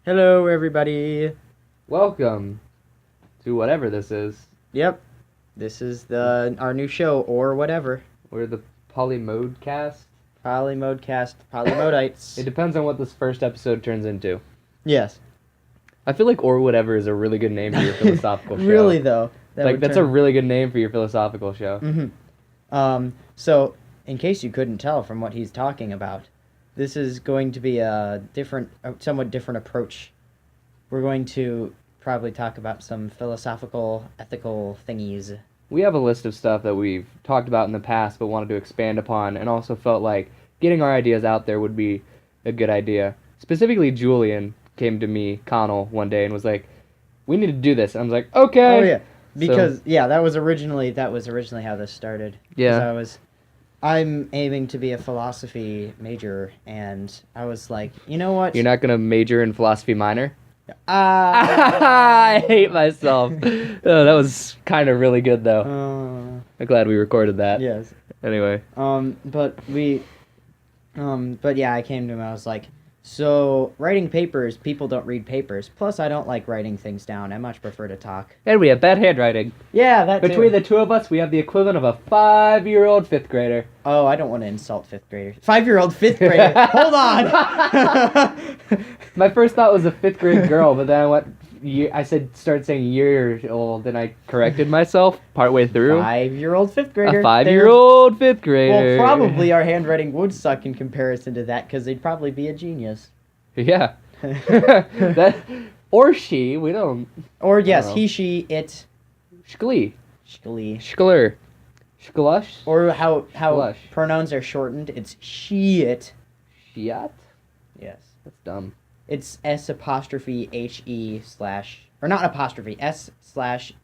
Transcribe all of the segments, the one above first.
Hello, everybody. Welcome to whatever this is. Yep, this is our new show, or whatever. We're the Polymodecast. Polymodecast, Polymodites. It depends on what this first episode turns into. Yes. I feel like or whatever is a really good name for your philosophical show. Really, though. That's a really good name for your philosophical show. Mm-hmm. So, in case you couldn't tell from what he's talking about, this is going to be a somewhat different approach. We're going to probably talk about some philosophical, ethical thingies. We have a list of stuff that we've talked about in the past but wanted to expand upon, and also felt like getting our ideas out there would be a good idea. Specifically, Julian came to me, Connell, one day and was like, "We need to do this." And I was like, "Okay." Oh yeah, because that was originally how this started. Yeah. I'm aiming to be a philosophy major, and I was like, you know what? You're not gonna major in philosophy minor? I I hate myself. Oh, that was kind of really good though. I'm glad we recorded that. Yes. Anyway. But yeah, I came to him. I was like, so writing papers, people don't read papers. Plus, I don't like writing things down. I much prefer to talk. And we have bad handwriting. Yeah, that Between too. the two of us, we have the equivalent of a 5-year-old fifth grader. Oh, I don't want to insult fifth graders. 5-year-old fifth grader. Hold on. My first thought was a fifth grade girl, but then I started saying year old, and I corrected myself partway through. 5-year-old fifth grader. A 5-year-old fifth grader. Well, probably our handwriting would suck in comparison to that, because they'd probably be a genius. Yeah. That or she, we don't. Or yes, he, she, it. Shklee. Shklee. Shkler. Shklush. Or how Shklush. pronouns are shortened. It's she, it. Shiat? Yes. That's dumb. It's S''HE/ or not apostrophe, S/HE/IT.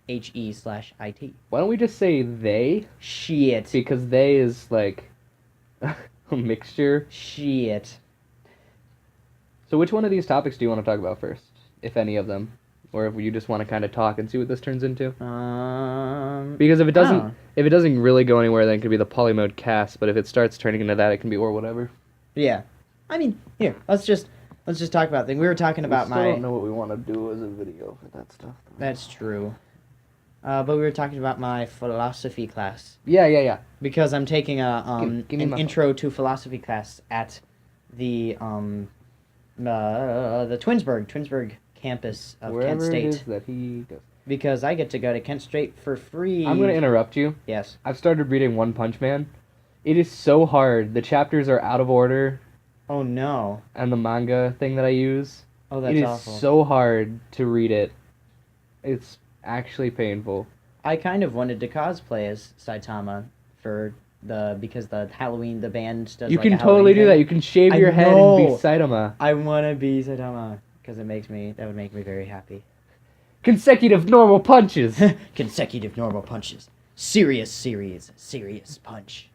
Why don't we just say they? Shit. Because they is like a mixture. Shit. So which one of these topics do you want to talk about first? If any of them. Or if you just want to kind of talk and see what this turns into? Because if it doesn't really go anywhere, then it could be the Polymode cast, but if it starts turning into that, it can be or whatever. Yeah. I mean, here, let's just talk about things. We were talking about I don't know what we want to do as a video for that stuff. That's true. But we were talking about my philosophy class. Yeah. Because I'm taking an intro to philosophy class at the Twinsburg campus of Kent State. Wherever it is that he goes. Because I get to go to Kent State for free. I'm going to interrupt you. Yes. I've started reading One Punch Man. It is so hard. The chapters are out of order. Oh no. And the manga thing that I use. Oh, that's awful. It is so hard to read it. It's actually painful. I kind of wanted to cosplay as Saitama because the Halloween, the band does. You like can a totally do Halloween that. thing. You can shave your head and be Saitama. I want to be Saitama because that would make me very happy. Consecutive normal punches. Consecutive normal punches. Serious punch.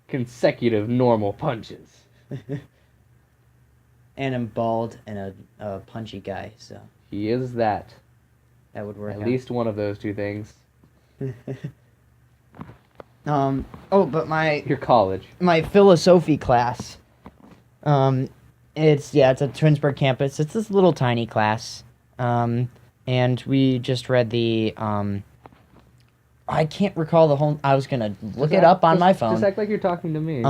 Consecutive normal punches. And I'm bald and a punchy guy, so. He is that. That would work At out. least one of those two things. But Your college. my philosophy class, it's at Twinsburg campus. It's this little tiny class, and we just read the, I can't recall the whole, I was gonna look it up on my phone. Just act like you're talking to me.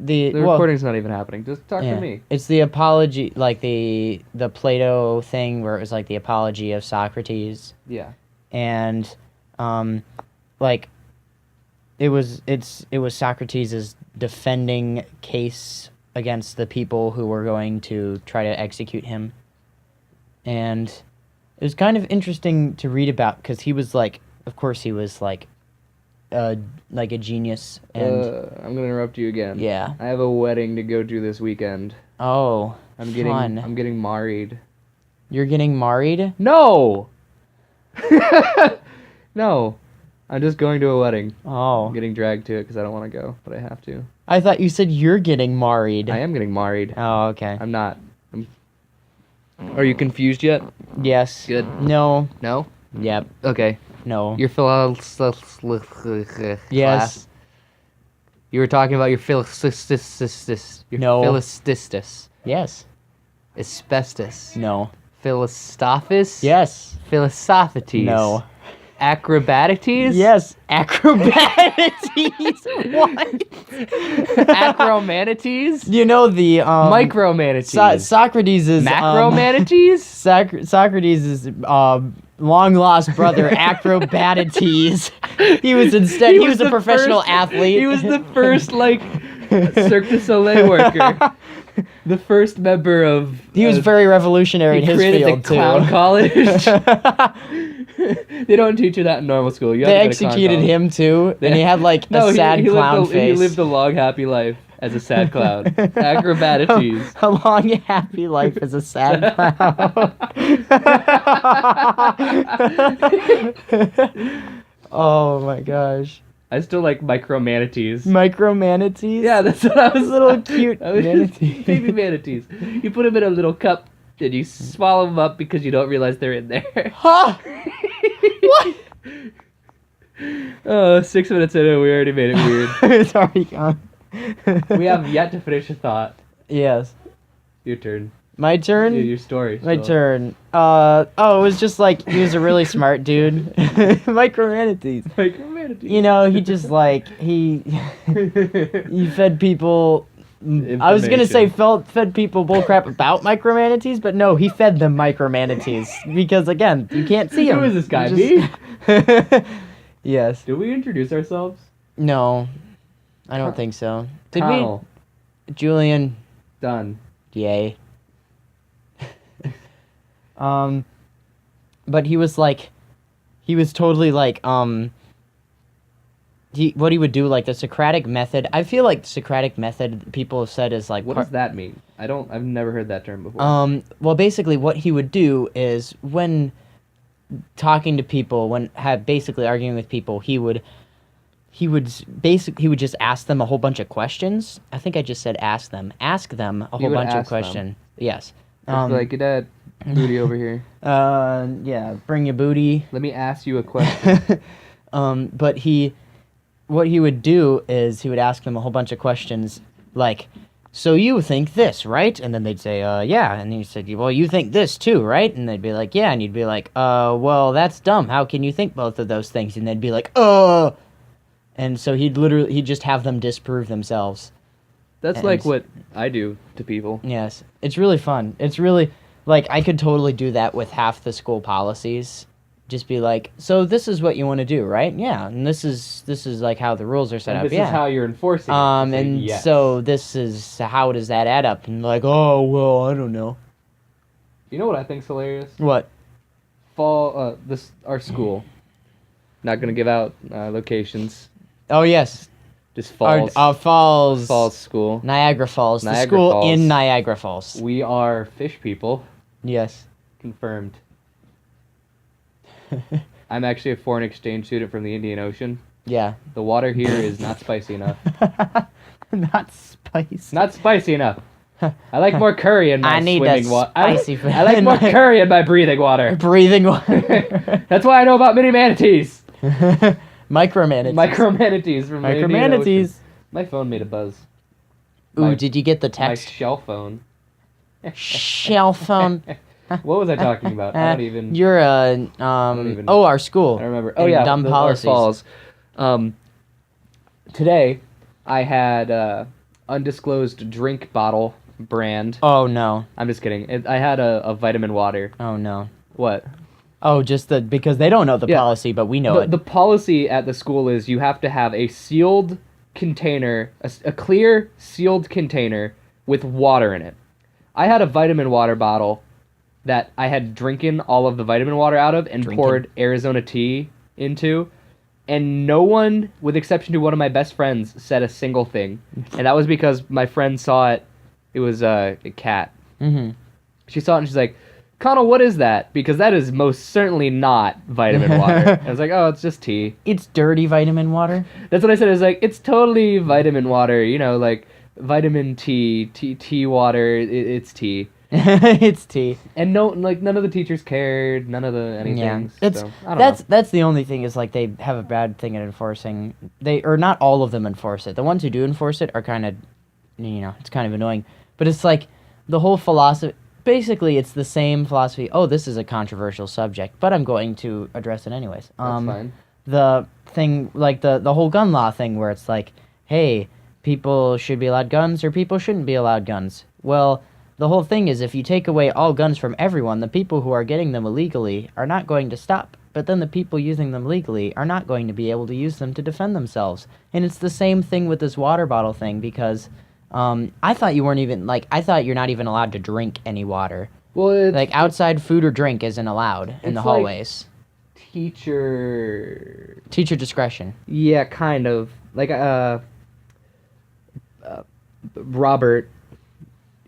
The recording's not even happening. Just talk yeah. to me. It's the apology, like the Plato thing where it was like the apology of Socrates. Yeah. And, it was Socrates' defending case against the people who were going to try to execute him. And it was kind of interesting to read about because he was like, of course he was like a genius. And I'm gonna interrupt you again. yeah. I have a wedding to go to this weekend. Oh, I'm fun. getting married. You're getting married? No. No. I'm just going to a wedding. Oh. I'm getting dragged to it because I don't want to go, but I have to. I thought you said you're getting married. I am getting married. Oh, okay. I'm not. Are you confused yet? Yes. Good. No. No? Yep. Okay. No. Your Yes. You were talking about your philostistis. No. Philostistis. Yes. Asbestos. No. Philosophus. Yes. Philosophites. No. Acrobatites. Yes. Acrobatites. What? Acromanates. You know the Micromanates. Socrates is Macromanates. Socrates is long lost brother Acrobatites. He was a professional athlete. He was the first Cirque du Soleil worker. The first member of. He was very revolutionary in his field too. Clown college. They don't teach you that in normal school. They executed him too, and he had a sad clown face. He lived a long, happy life as a sad clown. Acrobatites. A long, happy life as a sad clown. Oh my gosh. I still like micromanatees. Micromanatees? Yeah, that's what I was. Little cute manatees. Baby manatees. You put them in a little cup and you swallow them up because you don't realize they're in there. Huh? What? Oh, 6 minutes in and we already made it weird. It's already gone. We have yet to finish a thought. Yes. Your turn. My turn? Your story. My turn. It was just he was a really smart dude. Micromanatees. Micromanatees. You know, he just he fed people. I was gonna say fed people bullcrap about micromanatees, but no, he fed them micromanatees because again, you can't see him. Who is this guy? Me? Yes. Did we introduce ourselves? No, I don't think so. Did Connell. we? Julian. Done. Yay. But he was totally what he would do, the Socratic method. I feel like the Socratic method people have said is what does that mean? I've never heard that term before. Well, basically what he would do is when talking to people, basically arguing with people, he would just ask them a whole bunch of questions. I think I just said ask them a whole bunch of questions. Yes. Get that booty over here. Yeah, bring your booty. Let me ask you a question. But what he would do is he would ask them a whole bunch of questions so you think this, right? And then they'd say, yeah. And he said, well, you think this too, right? And they'd be like, yeah. And you'd be like, well, that's dumb. How can you think both of those things? And they'd be like, And so he'd just have them disprove themselves. That's what I do to people. Yes. It's really fun. It's really, I could totally do that with half the school policies. Just be like, so this is what you want to do, right? Yeah. And this is how the rules are set up. This is how you're enforcing it. And yes. So this is, how does that add up? And oh, well, I don't know. You know what I think's hilarious? What? Our school. Not going to give out locations. Oh, yes. Just Falls. Falls. Falls School. Niagara Falls. Niagara the school Falls. in Niagara Falls. We are fish people. Yes. Confirmed. I'm actually a foreign exchange student from the Indian Ocean. Yeah. The water here is not spicy enough. Not spicy. Not spicy enough. I like more curry in my swimming water. I like more curry in my breathing water. Breathing water. That's why I know about mini manatees. Micromanatees. Micromanatees from the Indian Ocean. Micromanatees. My phone made a buzz. Ooh, did you get the text? My shell phone. Shell phone. What was I talking about? I don't even. You're our school. I don't remember. Oh yeah, dumb policies. Our Falls. Today, I had undisclosed drink bottle brand. Oh no. I'm just kidding. I had a vitamin water. Oh no. What? Oh, because they don't know the policy, but we know it. The policy at the school is you have to have a sealed container, a clear sealed container with water in it. I had a vitamin water bottle that I had drinking all of the vitamin water out of and poured Arizona tea into, and no one, with exception to one of my best friends, said a single thing. And that was because my friend saw it. It was a cat. Mm-hmm. She saw it and she's like, Connell, what is that? Because that is most certainly not vitamin water. I was like, oh, it's just tea. It's dirty vitamin water? That's what I said. I was like, it's totally vitamin water, vitamin tea water, it's tea. It's tea. And none of the teachers cared, none of the anything. Yeah. So, I don't know. That's the only thing is they have a bad thing at enforcing. Or not all of them enforce it. The ones who do enforce it are kind of, it's kind of annoying. But it's the whole philosophy. basically it's the same philosophy. Oh, this is a controversial subject, but I'm going to address it anyways. That's fine. The thing, like the whole gun law thing, where it's like, hey, people should be allowed guns or people shouldn't be allowed guns. Well, the whole thing is if you take away all guns from everyone, the people who are getting them illegally are not going to stop. But then the people using them legally are not going to be able to use them to defend themselves. And it's the same thing with this water bottle thing, because I thought you weren't even, like, I thought you're not even allowed to drink any water. Well, Like, outside food or drink isn't allowed in the it's like- hallways. Teacher Discretion. Yeah, kind of. Like, Robert,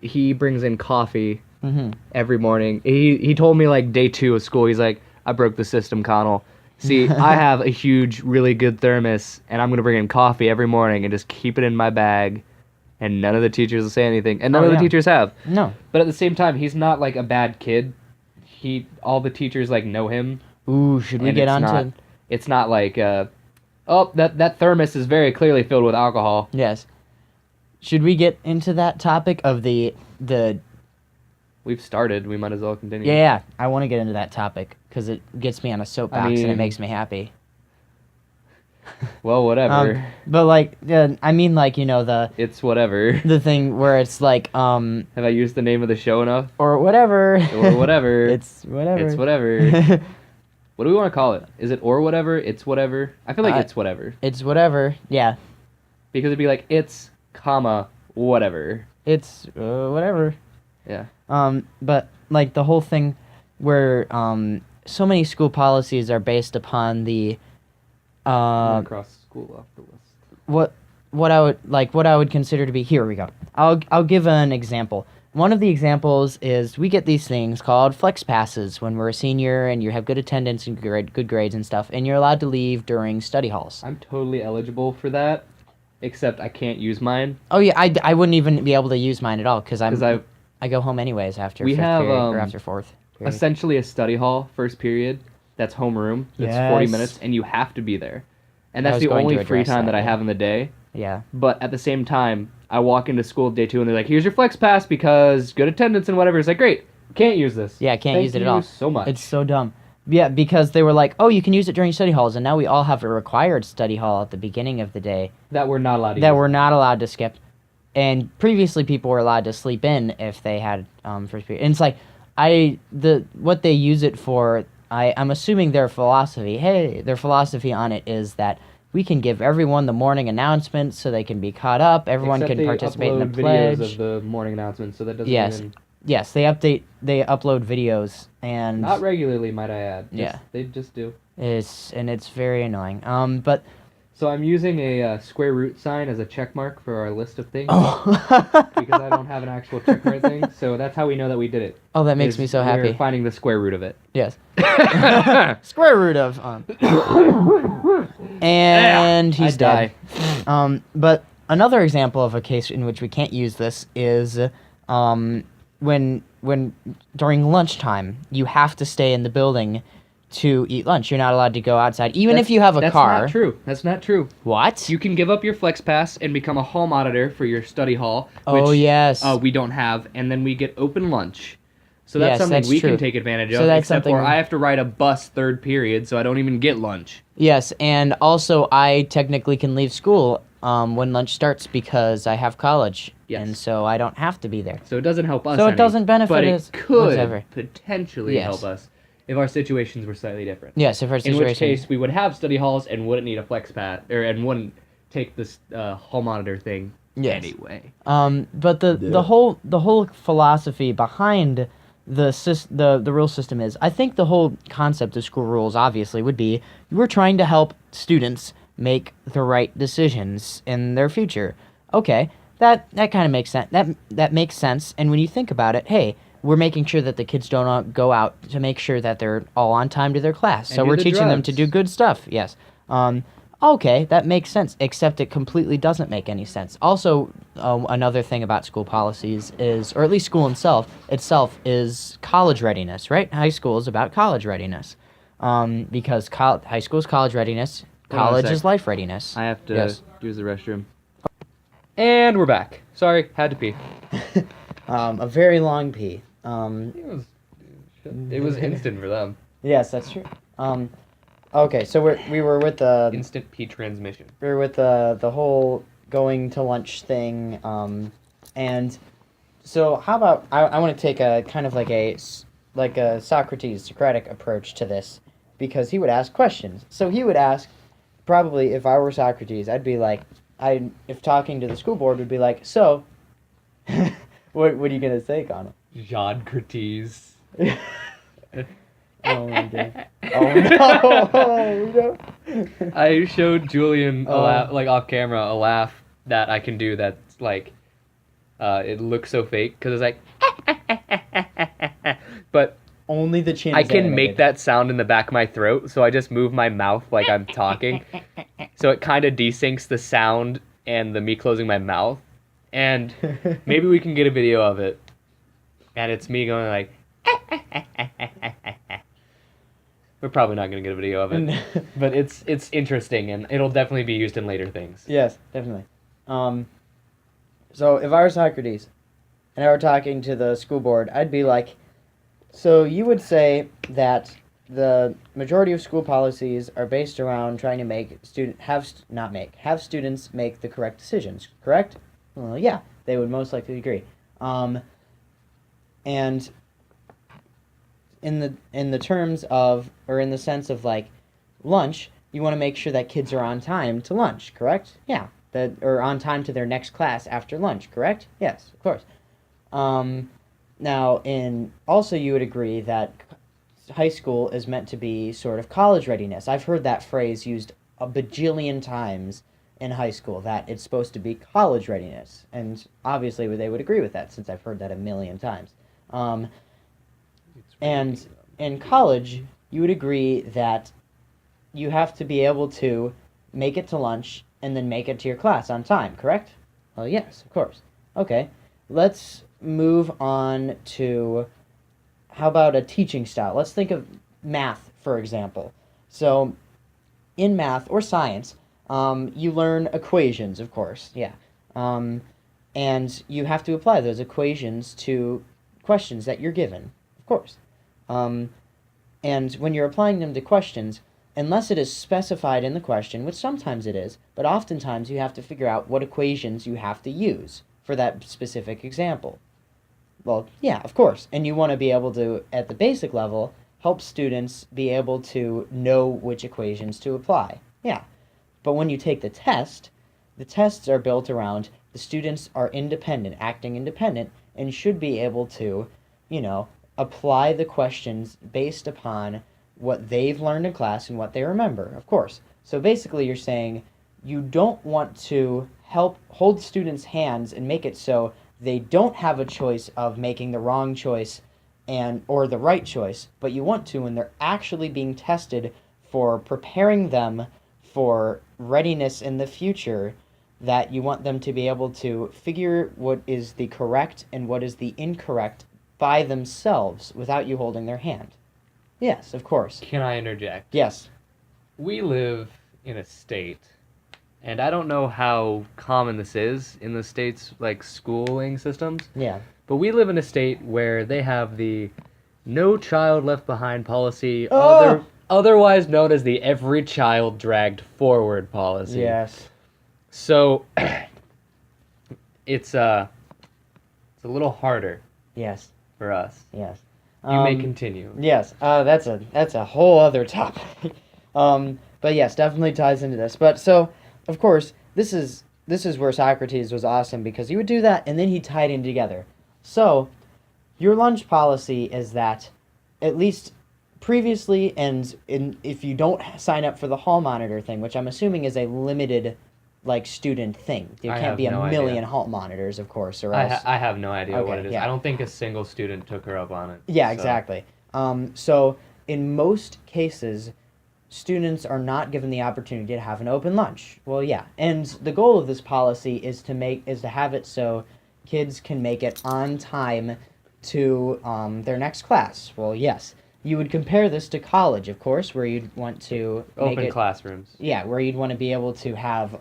he brings in coffee Mm-hmm. every morning. He told me, like, day 2 of school, he's like, I broke the system, Connell. See, I have a huge, really good thermos, and I'm going to bring in coffee every morning and just keep it in my bag, and none of the teachers will say anything. And none of the teachers have. No. But at the same time, he's not, like, a bad kid. All the teachers, like, know him. Ooh, should we And get onto... It's not like, that thermos is very clearly filled with alcohol. Yes. Should we get into that topic of the... We've started. We might as well continue. Yeah, I want to get into that topic, because it gets me on a soapbox and it mean- makes me happy. Well, whatever. But, like, I mean, like, you know, It's whatever. the thing where it's like, Have I used the name of the show enough? or whatever. Or whatever. It's whatever. It's whatever. What do we want to call it? Is it or whatever? It's whatever? I feel like it's whatever. It's whatever. Yeah. Because it'd be like, it's, comma, whatever. It's whatever. Yeah. But like the whole thing where so many school policies are based upon the I'm gonna cross school off the list. what I would consider to be, here we go. I'll give an example. One of the examples is we get these things called flex passes when we're a senior and you have good attendance and good grades and stuff, and you're allowed to leave during study halls. I'm totally eligible for that, except I can't use mine. Oh yeah, I wouldn't even be able to use mine at all because Because I go home anyways after We fifth have, period or after fourth period. essentially a study hall first period that's homeroom. It's 40 minutes, and you have to be there. And I that's was the going to only free address time that, that I yeah. have in the day. Yeah. But at the same time, I walk into school day 2, and they're like, here's your flex pass because good attendance and whatever. It's like, great, can't use this. Yeah, can't use it at all. Thank you so much. It's so dumb. Yeah, because they were like, oh, you can use it during study halls, and now we all have a required study hall at the beginning of the day that we're not allowed to that use. we're not allowed to skip. And previously, people were allowed to sleep in if they had first period. And it's like, what they use it for, I'm assuming their philosophy on it is that we can give everyone the morning announcements so they can be caught up. Everyone Except can they participate in the upload pledge. videos of the morning announcements, so that doesn't Yes. even... Yes, they upload videos, and Not regularly, might I add. Yeah. They just do. it's very annoying. But So I'm using a square root sign as a check mark for our list of things. oh, Because I don't have an actual check mark thing, so that's how we know that we did it. oh, that makes is me so we're happy. finding the square root of it. Yes, square root of and he's I dead. But another example of a case in which we can't use this is when during lunchtime you have to stay in the building to eat lunch. You're not allowed to go outside, even if you have a car. That's not true. That's not true. What? You can give up your flex pass and become a hall monitor for your study hall, which Oh yes. we don't have, and then we get open lunch. So that's Yes, something that's we true. can take advantage So of, that's except something- for I have to ride a bus third period, so I don't even get lunch. Yes, and also I technically can leave school when lunch starts because I have college, Yes. and so I don't have to be there. So it doesn't help us So it any, doesn't benefit but us it could whatsoever. potentially Yes. help us if our situations were slightly different. Yes, if our In situation. which case, we would have study halls and wouldn't need a flex pass, and wouldn't take this hall monitor thing Yes. anyway. But the whole philosophy behind the rule system is, I think the whole concept of school rules obviously would be we're trying to help students make the right decisions in their future. Okay, that kind of makes sense. That makes sense. And when you think about it, hey, we're making sure that the kids don't go out to make sure that they're all on time to their class. And So do we're the teaching them to drugs. do good stuff. Yes. Okay, that makes sense, except it completely doesn't make any sense. Also, another thing about school policies is, or at least school itself is college readiness, right? High school is about college readiness. Because high school is college readiness, Hold on a college sec. is life readiness. I have to Yes. use the restroom. And we're back. Sorry, had to pee. A very long pee. It was instant for them. Yes, that's true. Okay, so we were with the Instant P transmission. we were with the whole going to lunch thing, and so how about I want to take a kind of like a Socrates Socratic approach to this, because he would ask questions. So he would ask, probably if I were Socrates, I'd be like, if talking to the school board would be like, so, what are you gonna say, Connor? Jodcrates. Oh my god. Oh no! I showed Julian Oh. like off camera a laugh that I can do that's like it looks so fake because it's like but Only the chin. I is can animated. make that sound in the back of my throat, so I just move my mouth like I'm talking. So it kind of desyncs the sound and the me closing my mouth. And maybe we can get a video of it. And it's me going like we're probably not going to get a video of it. But it's interesting, and it'll definitely be used in later things. Yes, definitely. So if I were Socrates and I were talking to the school board, I'd be like, so you would say that the majority of school policies are based around trying to have students make the correct decisions, correct? Well, yeah, they would most likely agree. And in the terms of, or in the sense of like lunch, you want to make sure that kids are on time to lunch, correct? Yeah, or on time to their next class after lunch, correct? Yes, of course. Now, also you would agree that high school is meant to be sort of college readiness. I've heard that phrase used a bajillion times in high school, that it's supposed to be college readiness, and obviously they would agree with that since I've heard that a million times. And in college, you would agree that you have to be able to make it to lunch and then make it to your class on time, correct? Well, yes, of course. Okay, let's move on to, how about a teaching style? Let's think of math, for example. So, in math or science, you learn equations, of course, yeah. And you have to apply those equations to questions that you're given, of course. And when you're applying them to questions, unless it is specified in the question, which sometimes it is, but oftentimes you have to figure out what equations you have to use for that specific example. Well, yeah, of course. And you want to be able to, at the basic level, help students be able to know which equations to apply. Yeah. But when you take the tests are built around the students are independent, acting independent, and should be able to, apply the questions based upon what they've learned in class and what they remember, of course. So basically you're saying you don't want to help hold students' hands and make it so they don't have a choice of making the wrong choice or the right choice, but you want to when they're actually being tested for preparing them for readiness in the future, that you want them to be able to figure what is the correct and what is the incorrect by themselves without you holding their hand. Yes, of course. Can I interject? Yes. We live in a state, and I don't know how common this is in the state's like schooling systems. Yeah. But we live in a state where they have the No Child Left Behind policy, Oh! otherwise known as the Every Child Dragged Forward policy. Yes. So it's a little harder Yes. for us. Yes. You may continue. Yes. That's a whole other topic. But yes, definitely ties into this. But so, of course, this is where Socrates was awesome, because he would do that and then he tied in together. So, your lunch policy is that, at least previously, and if you don't sign up for the hall monitor thing, which I'm assuming is a limited, student thing. There can't be a million hall monitors, of course, or else. I have no idea what Okay, it is. yeah. I don't think a single student took her up on it. Yeah, so. exactly. So, in most cases, students are not given the opportunity to have an open lunch. Well, yeah, and the goal of this policy is to have it so kids can make it on time to their next class. Well, yes, you would compare this to college, of course, where you'd want to Open classrooms. Yeah, where you'd want to be able to have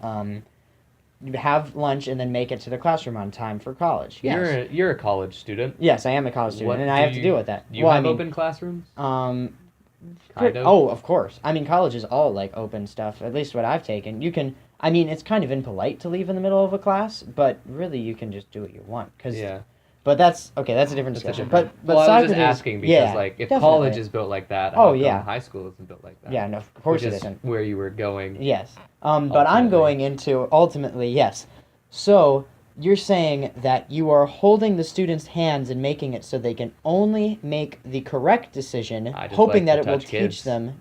have lunch and then make it to the classroom on time for college. Yes. You're a college student. Yes, I am a college student, What and I have to deal with that. Do you have open classrooms? Kind of. Oh, of course. I mean, college is all like open stuff. At least what I've taken. You can. I mean, it's kind of impolite to leave in the middle of a class, but really, you can just do what you want. Yeah. But that's okay. That's a different That's discussion. different. But I was Socrates, just asking because yeah, like if definitely. college is built like that, Oh, how come yeah. high school isn't built like that? Yeah, no, of course Which it is isn't. where you were going. Yes. But I'm Ultimately. going into ultimately yes. So you're saying that you are holding the students' hands and making it so they can only make the correct decision, I just hoping like that to it will touch kids. teach them.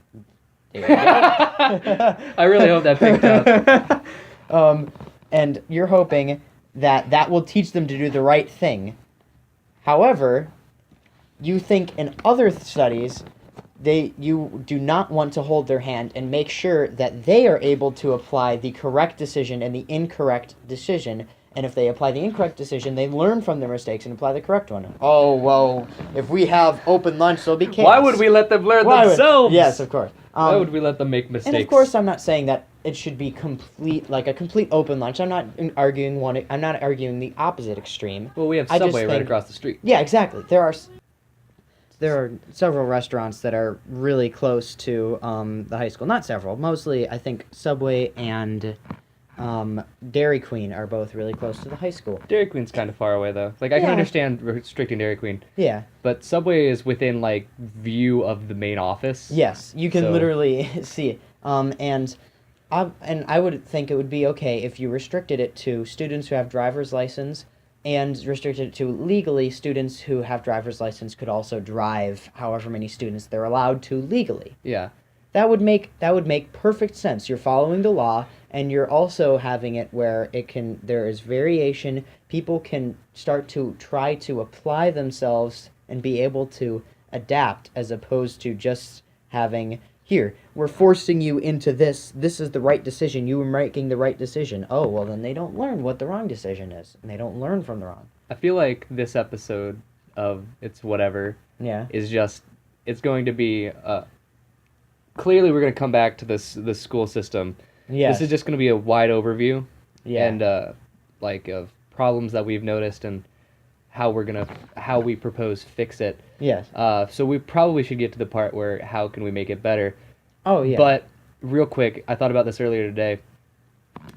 There you go. I really hope that picked up. And you're hoping that that will teach them to do the right thing. However, you think in other studies, you do not want to hold their hand and make sure that they are able to apply the correct decision and the incorrect decision. And if they apply the incorrect decision, they learn from their mistakes and apply the correct one. Oh, well, if we have open lunch, there'll be chaos. Why would we let them learn themselves? Yes, of course. Why would we let them make mistakes? And of course, I'm not saying that it should be a complete open lunch. I'm not arguing the opposite extreme. Well, we have I just Subway right think- across the street. Yeah, exactly. There are several restaurants that are really close to the high school. Not several. Mostly, I think Subway and Dairy Queen are both really close to the high school. Dairy Queen's kind of far away though. Like I can Yeah. understand restricting Dairy Queen, Yeah. but Subway is within like view of the main office. Yes, you can So- literally see it. And I would think it would be okay if you restricted it to students who have driver's license, and restricted it to legally students who have driver's license could also drive however many students they're allowed to legally. Yeah. That would make perfect sense. You're following the law, and you're also having it where there is variation. People can start to try to apply themselves and be able to adapt, as opposed to just having, here, we're forcing you into this. This is the right decision. You were making the right decision. Oh, well, then they don't learn what the wrong decision is, and they don't learn from the wrong. I feel like this episode of It's Whatever Yeah. is just, it's going to be, clearly we're going to come back to this school system. Yes. This is just going to be a wide overview. Yeah. And, of problems that we've noticed and how we propose fix it. Yes. So we probably should get to the part where how can we make it better. Oh, yeah. But real quick, I thought about this earlier today.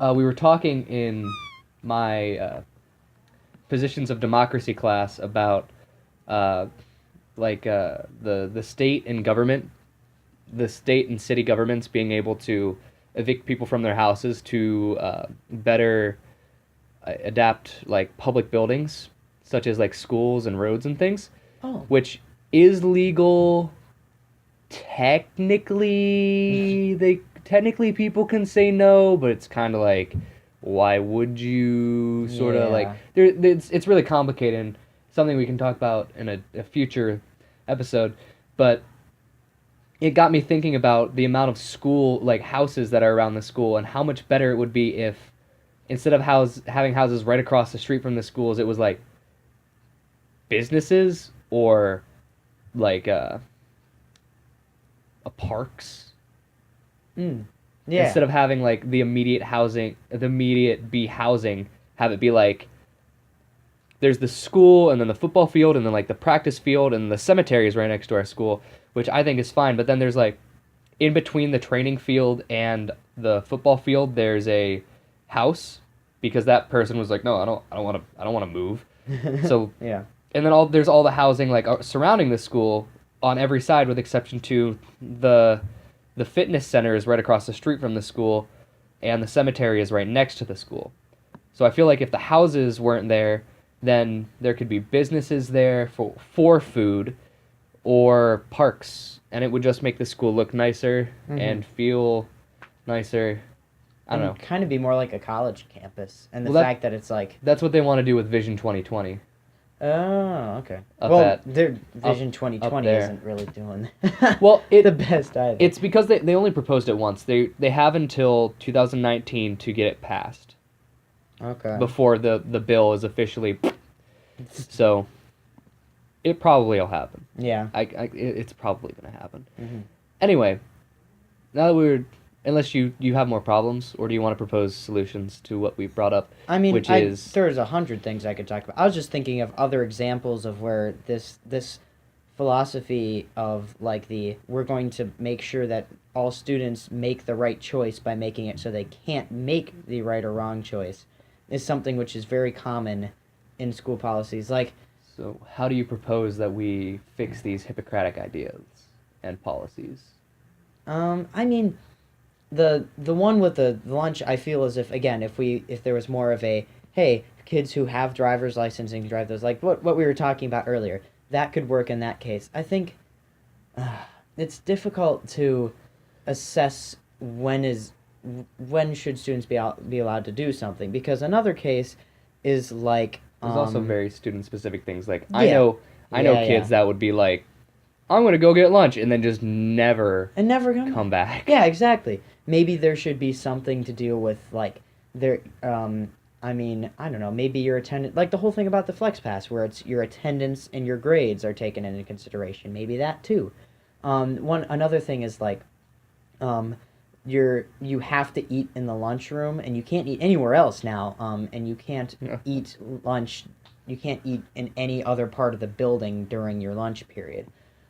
We were talking in my positions of democracy class about the state and government, the state and city governments being able to evict people from their houses to better adapt like public buildings, such as like schools and roads and things, Oh. which is legal. Technically people can say no, but it's kind of like, why would you sort of like it's really complicated and something we can talk about in a future episode. But it got me thinking about the amount of school like houses that are around the school and how much better it would be if instead of having houses right across the street from the schools, it was like businesses or like a parks. Yeah. Instead of having like the immediate housing, have it be like there's the school and then the football field and then like the practice field and the cemetery is right next to our school, which I think is fine. But then there's like in between the training field and the football field, there's a house because that person was like, no, I don't want to move. So yeah. and then there's all the housing like surrounding the school on every side, with exception to the fitness center is right across the street from the school, and the cemetery is right next to the school. So I feel like if the houses weren't there, then there could be businesses there for food or parks, and it would just make the school look nicer and feel nicer. I don't know. Kind of be more like a college campus, and the Well, fact that it's like. That's what they want to do with Vision 2020. Oh, okay. Up well, at- their Vision 2020 there. isn't really doing that. Well, the best either. It's because they only proposed it once. They have until 2019 to get it passed okay. before the bill is officially. So, it probably will happen. Yeah. It's probably gonna happen. Mm-hmm. Anyway, now that we're Unless you have more problems, or do you want to propose solutions to what we brought up? I mean, which is there's 100 things I could talk about. I was just thinking of other examples of where this philosophy of like we're going to make sure that all students make the right choice by making it so they can't make the right or wrong choice is something which is very common in school policies. Like, so how do you propose that we fix these Hippocratic ideas and policies? I mean, the one with the lunch, I feel as if again, if there was more of a hey, kids who have driver's license and can drive those, like what we were talking about earlier, that could work in that case. I think it's difficult to assess when should students be allowed to do something, because another case is like There's also very student specific things. Like yeah. I know kids that would be like, I'm gonna go get lunch and then just never come back. Yeah, exactly. Maybe there should be something to deal with like their I mean, I don't know, maybe your attendance, like the whole thing about the flex pass where it's your attendance and your grades are taken into consideration. Maybe that too. Another thing is like you have to eat in the lunchroom and you can't eat anywhere else now. And you can't eat lunch, you can't eat in any other part of the building during your lunch period.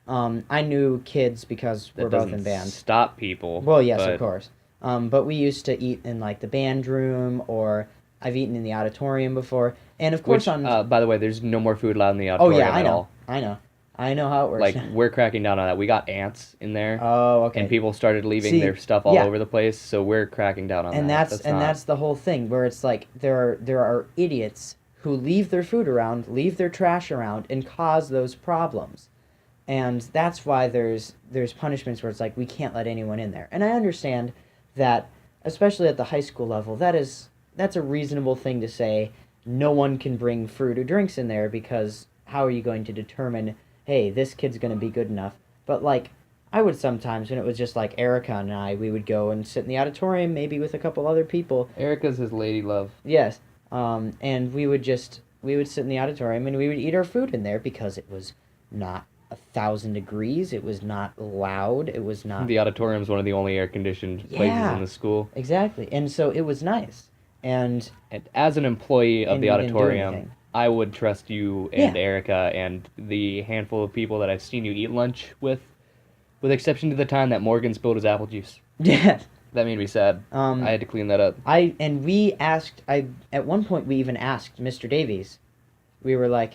I knew kids because we're both in band. Stop people. Well, yes, of course. But we used to eat in like the band room, or I've eaten in the auditorium before, and of course by the way, there's no more food allowed in the auditorium. Oh yeah, at all. I know how it works. Like we're cracking down on that. We got ants in there. Oh, okay. And people started leaving their stuff all over the place, so we're cracking down on that. That's the whole thing, where it's like there are idiots who leave their food around, leave their trash around, and cause those problems. And that's why there's punishments where it's like we can't let anyone in there. And I understand that, especially at the high school level, that's a reasonable thing to say. No one can bring fruit or drinks in there, because how are you going to determine, hey, this kid's going to be good enough? But like, I would sometimes, when it was just like Erica and I, we would go and sit in the auditorium, maybe with a couple other people. Erica's his lady love. Yes. And we would sit in the auditorium and we would eat our food in there, because it was not 1,000 degrees. It was not loud. It was not. The auditorium's one of the only air-conditioned places in the school. Exactly, and so it was nice. And as an employee of the auditorium, I would trust you and Erica and the handful of people that I've seen you eat lunch with exception to the time that Morgan spilled his apple juice. Yeah. That made me sad. I had to clean that up. At one point we even asked Mr. Davies. We were like,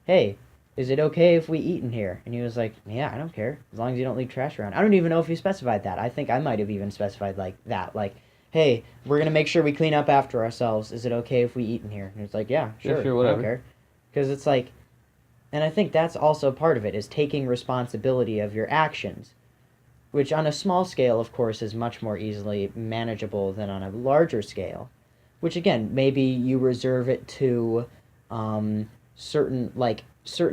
hey, is it okay if we eat in here? And he was like, yeah, I don't care, as long as you don't leave trash around. I don't even know if he specified that. I think I might have even specified like that. Like, hey, we're going to make sure we clean up after ourselves. Is it okay if we eat in here? And it's like, yeah, sure, whatever. I don't care. Because it's like, and I think that's also part of it, is taking responsibility of your actions, which on a small scale, of course, is much more easily manageable than on a larger scale, which, again, maybe you reserve it to certain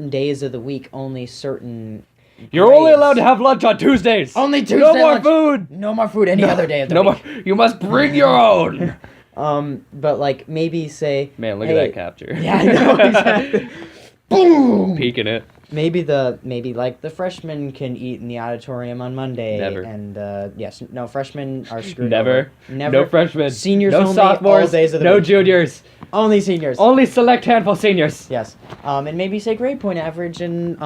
days of the week, only certain You're grades. only allowed to have lunch on Tuesdays. Only Tuesday No more lunch. food. No more food any other day of the week. More. You must bring your own. But like maybe say, man, look at that capture. Yeah, I know, exactly. Boom. Peeking it. Maybe like the freshmen can eat in the auditorium on Monday. Never. And no, freshmen are screwed Never. over. Never. No freshmen. Seniors no only. sophomores. All days of the no week. juniors. Only seniors. Only select handful seniors. Yes. And maybe say grade point average and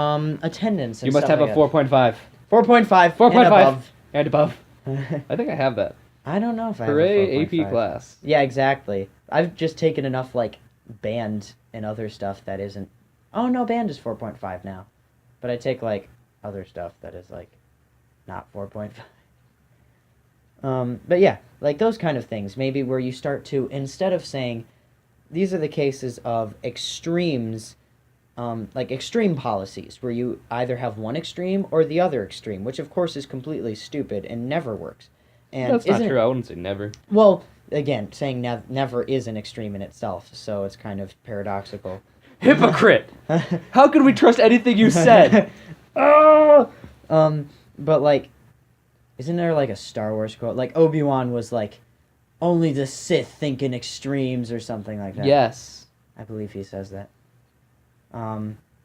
attendance. And you must stuff have like a 4.5. 4.5. 4.5 and above. I think I have that. I don't know if I Hooray, have a 4.5. AP class. Yeah, exactly. I've just taken enough like band and other stuff that isn't. Oh no, band is 4.5 now, but I take like other stuff that is like not 4.5. But yeah, like those kind of things. Maybe where you start to, instead of saying, these are the cases of extremes, like extreme policies, where you either have one extreme or the other extreme, which of course is completely stupid and never works. And that's not true. I wouldn't say never. Well, again, saying never is an extreme in itself, so it's kind of paradoxical. Hypocrite! How can we trust anything you said? Oh! But like, isn't there like a Star Wars quote? Like Obi-Wan was like, only the Sith think in extremes or something like that. Yes. I believe he says that.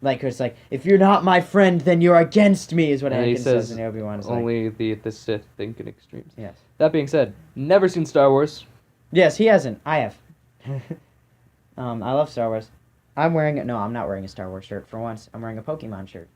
Like it's like, if you're not my friend, then you're against me, is what Anakin says in Obi-Wan. Only the Sith think in extremes. Yes. That being said, never seen Star Wars. Yes, he hasn't. I have. I love Star Wars. I'm not wearing a Star Wars shirt for once. I'm wearing a Pokemon shirt.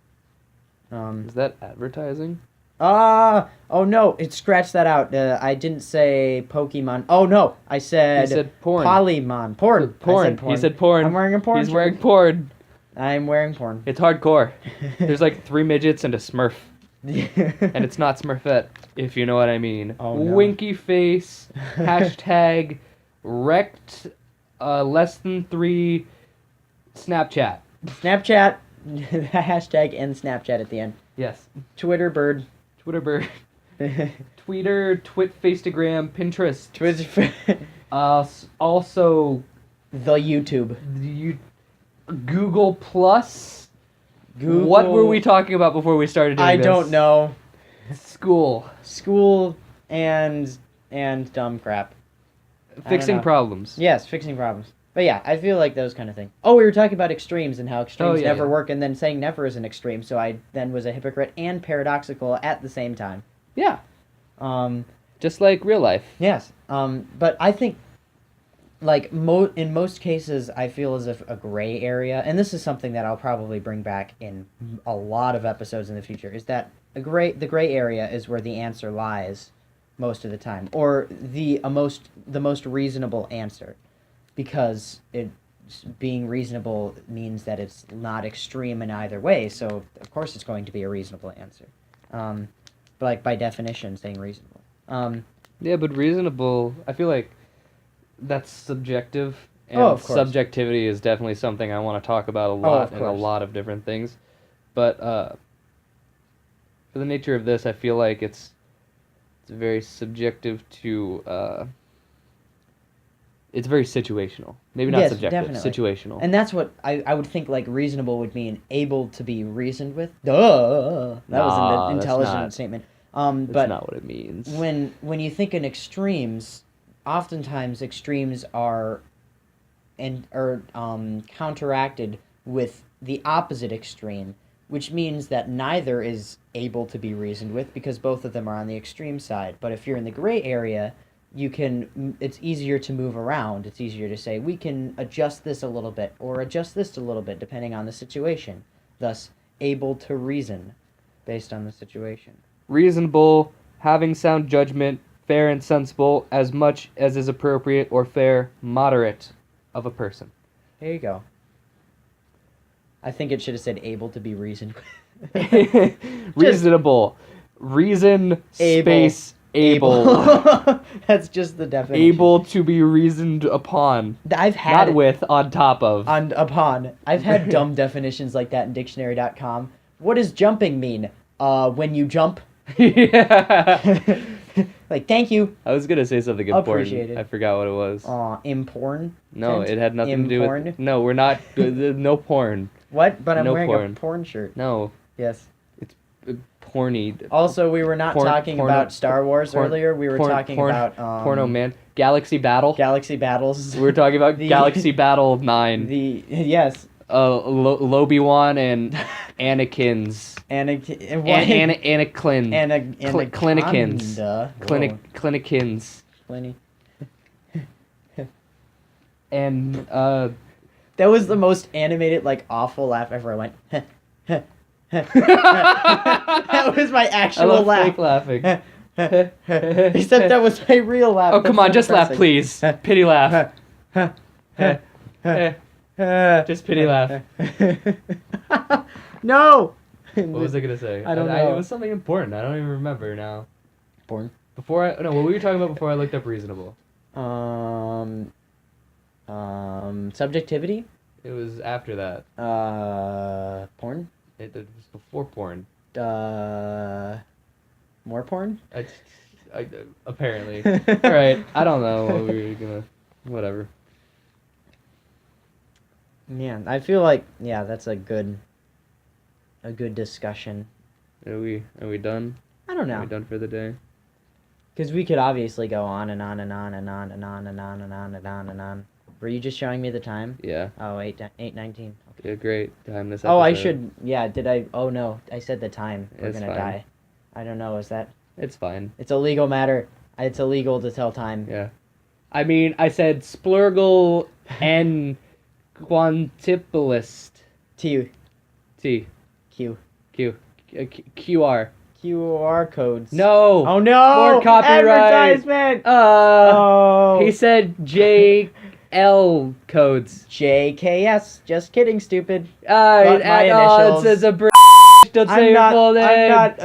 Is that advertising? Oh no, scratch that out. I didn't say Pokemon. Oh no, I said. He said porn. Polymon. Porn. Porn. I said porn. He said porn. I'm wearing a porn. He's shirt. wearing porn. I'm wearing porn. It's hardcore. There's like 3 midgets and a Smurf. And it's not Smurfette, if you know what I mean. Oh, no. Winky face. Hashtag wrecked less than 3 Snapchat. Snapchat. Hashtag and Snapchat at the end. Yes. Twitter bird. Twitter bird. Tweeter, Instagram, Pinterest. Twitter. Also, The YouTube. Google Plus. Google. What were we talking about before we started doing I this? don't know. School and dumb crap. fixing know. problems. Yes, fixing problems. But yeah, I feel like those kind of things. Oh, we were talking about extremes and how extremes yeah, never yeah. work, and then saying never is an extreme. So I then was a hypocrite and paradoxical at the same time. Yeah, Um, just like real life. yes. But I think, like in most cases, I feel as if a gray area, and this is something that I'll probably bring back in a lot of episodes in the future, is that the gray area is where the answer lies most of the time, or the most reasonable answer. Because being reasonable means that it's not extreme in either way, so of course it's going to be a reasonable answer. But like by definition, saying reasonable. Yeah, but reasonable, I feel like that's subjective, and Oh, of course. subjectivity is definitely something I want to talk about a lot in a course. lot of different things. But for the nature of this, I feel like it's very subjective to... it's very situational. Maybe not Yes, subjective. definitely. Situational. And that's what I would think like reasonable would mean able to be reasoned with. Duh! That was Nah, an that's intelligent not- statement. That's But not what it means. when you think in extremes, oftentimes extremes are counteracted with the opposite extreme, which means that neither is able to be reasoned with because both of them are on the extreme side. But if you're in the gray area, it's easier to move around. It's easier to say we can adjust this a little bit or adjust this a little bit depending on the situation. Thus, able to reason based on the situation. Reasonable, having sound judgment, fair and sensible, as much as is appropriate or fair, moderate of a person. There you go. I think it should have said able to be reasoned with. Reasonable. Reason, Able. space, able. That's just the definition. Able to be reasoned upon. I've had Not with, on top of. upon. I've had dumb definitions like that in dictionary.com. What does jumping mean? When you jump. Yeah. Like, thank you. I was going to say something important. Appreciate it. I forgot what it was. Imporn. No, it had nothing to do Imporn? with... No, we're not... no porn. What? But I'm No wearing porn. a porn shirt. No. Yes. It's porny. Also, we were not talking about Star Wars earlier. We were talking about porno man. Galaxy Battle. Galaxy Battles. We were talking about Galaxy Battle 9. Yes. Lobi-Wan and Anakin's. Anakin. Clinicins. Clinicins. And that was the most animated, like, awful laugh ever. I went. That was my actual I love laugh. fake laughing. Except that was my real laugh. Oh, come That's on, just laugh, depressing. please. Pity laugh. Just pity laugh. No. What was I gonna say? I don't know. It was something important. I don't even remember now. Porn. What were you talking about before I looked up reasonable? Subjectivity. It was after that. Porn. It was before porn. More porn. I apparently. All right. I don't know what we were gonna. Whatever. Yeah, I feel like that's a good discussion. Are we done? I don't Are know. we done for the day? Because we could obviously go on and on and on and on and on and on and on and on and on. Were you just showing me the time? Yeah. Oh, 8:19. Yeah, great time this episode. Oh, I should. Yeah, did I? Oh no, I said the time. We're It's gonna fine. die. I don't know. Is that? It's fine. It's a legal matter. It's illegal to tell time. Yeah. I mean, I said splurgle and quantipulist. T. T. Q. Q. QR. QR codes. No! Oh no! More copyright! Advertisement! He said JL codes. JKS. Just kidding, stupid. But my it initials. says a don't say I'm your not, full name. I'm not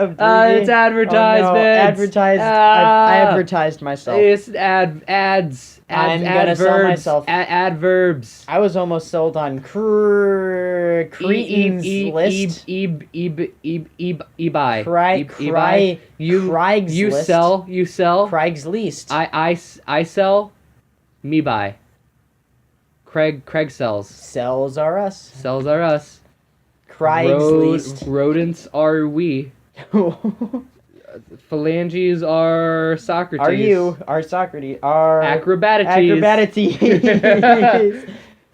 It's advertisement. Oh, no. Advertised. I advertised myself. It's ads. I'm gonna sell myself. Adverbs. I was almost sold on Cretan's list. eBay. Craig's You list. sell. Craigslist. I sell. Me buy. Craig sells. Sells are us. Sells are us. Craigslist. Rodents are we. Phalanges are Socrates. Are you? Are Socrates? Are Acrobatities.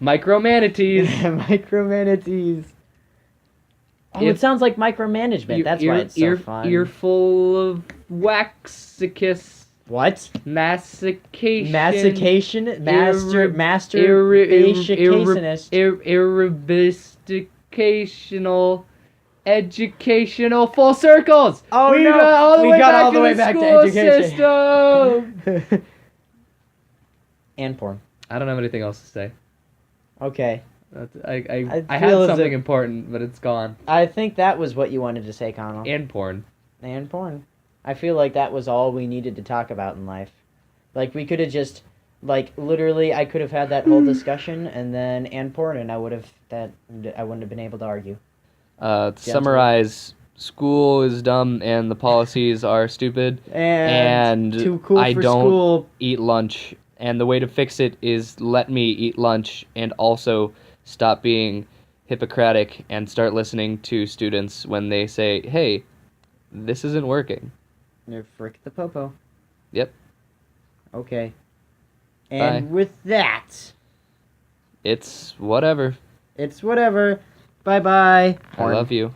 Micromanatees. Micromanatees. Oh, it sounds like micromanagement. That's why it's so fun. Earful of waxicus. What? Mastication. Erubisticational. Educational full circles. Oh, we no. got all the way back to school education. System. And porn. I don't have anything else to say. Okay. I had something important, but it's gone. I think that was what you wanted to say, Connell. And porn. And porn. I feel like that was all we needed to talk about in life. Like, we could have just, like, literally, I could have had that whole discussion, and then, and porn, and I wouldn't have been able to argue. To summarize, school is dumb and the policies are stupid. And too cool I for don't school. eat lunch. And the way to fix it is let me eat lunch and also stop being Hippocratic and start listening to students when they say, hey, this isn't working. You're frick the popo. Yep. Okay. And Bye. with that... It's whatever. It's whatever. Bye-bye. I love you.